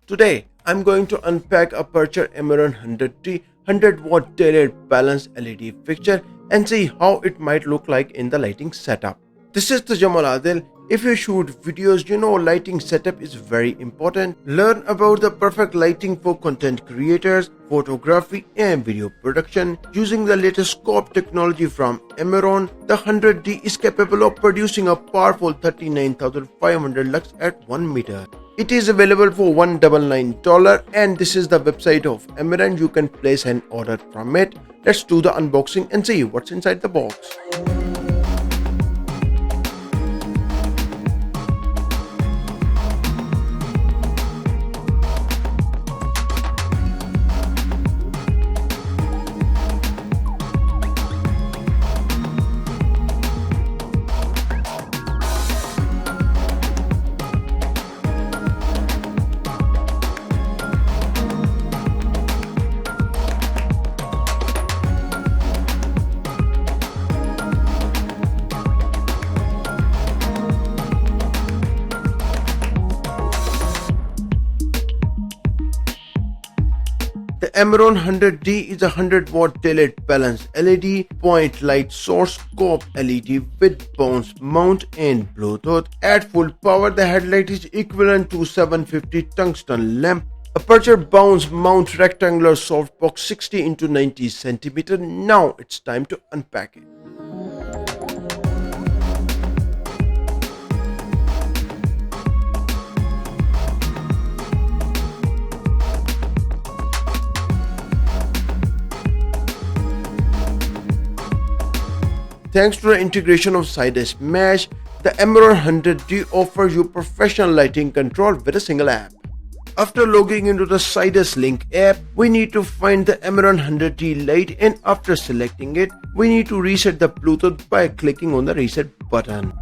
Today, I'm going to unpack Aputure Amaran 100T 100-watt tailored balanced LED fixture and see how it might look like in the lighting setup. This is the Jamal Adil. If you shoot videos, you know lighting setup is very important. Learn about the perfect lighting for content creators, photography and video production. Using the latest scope technology from Amaran, the 100D is capable of producing a powerful 39,500 lux at 1 meter. It is available for $199 and this is the website of Amaran. You can place an order from it. Let's do the unboxing and see what's inside the box. The Amaran 100D is a 100-watt tailored balanced LED, point light source, scope LED with bounce mount and Bluetooth. At full power, the headlight is equivalent to 750 tungsten lamp. Aputure bounce mount rectangular softbox 60 into 90 cm. Now it's time to unpack it. Thanks to the integration of Sidus mesh, the Amaran 100D offers you professional lighting control with a single app. After logging into the Sidus Link app, we need to find the Amaran 100D light, and after selecting it, we need to reset the Bluetooth by clicking on the reset button.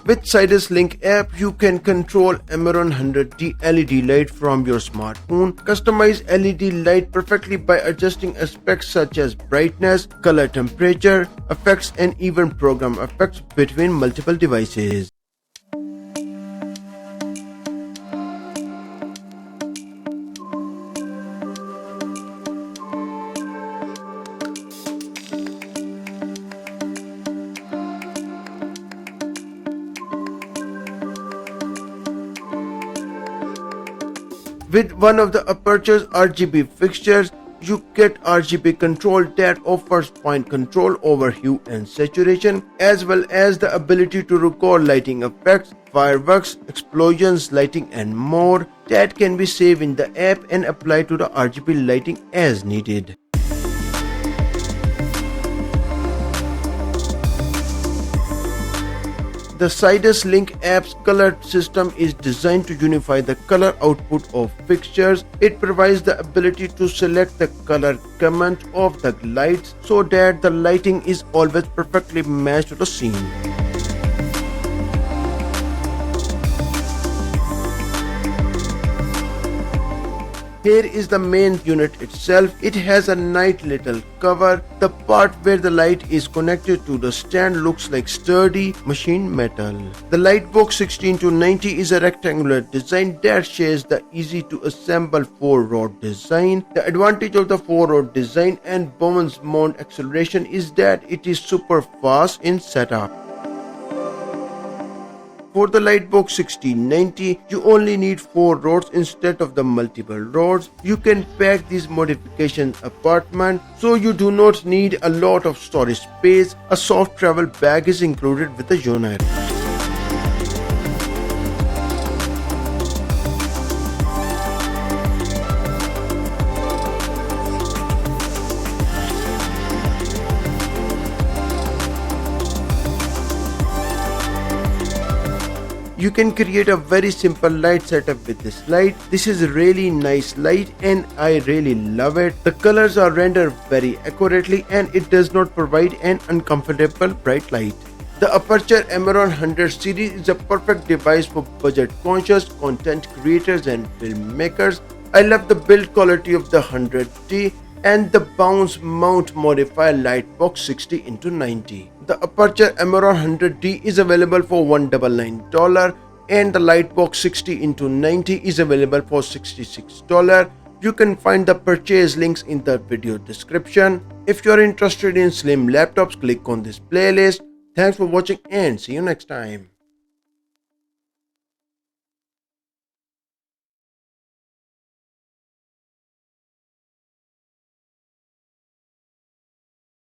With Sidus Link app, you can control Amaran 100D LED light from your smartphone. Customize LED light perfectly by adjusting aspects such as brightness, color temperature, effects and even program effects between multiple devices. With one of the Aputure's RGB fixtures, you get RGB control that offers point control over hue and saturation, as well as the ability to record lighting effects, fireworks, explosions, lighting and more that can be saved in the app and applied to the RGB lighting as needed. The Sidus Link app's color system is designed to unify the color output of fixtures. It provides the ability to select the color gamut of the lights so that the lighting is always perfectly matched to the scene. Here is the main unit itself. It has a nice little cover. The part where the light is connected to the stand looks like sturdy machined metal. The light box 16 to 90 is a rectangular design that shares the easy to assemble 4-rod design. The advantage of the 4-rod design and bounce mount acceleration is that it is super fast in setup. For the Lightbox 1690, you only need 4 rods instead of the multiple rods. You can pack these modifications apartment, so you do not need a lot of storage space. A soft travel bag is included with the unit. You can create a very simple light setup with this light. This is a really nice light and I really love it. The colors are rendered very accurately and it does not provide an uncomfortable bright light. The Aputure Amaran 100 series is a perfect device for budget-conscious content creators and filmmakers. I love the build quality of the 100D. and the bounce mount modifier Lightbox 60x90. The Aputure Amaran 100D is available for $199 and the Lightbox 60x90 is available for $66. You can find the purchase links in the video description. If you are interested in slim laptops, click on this playlist. Thanks for watching and see you next time.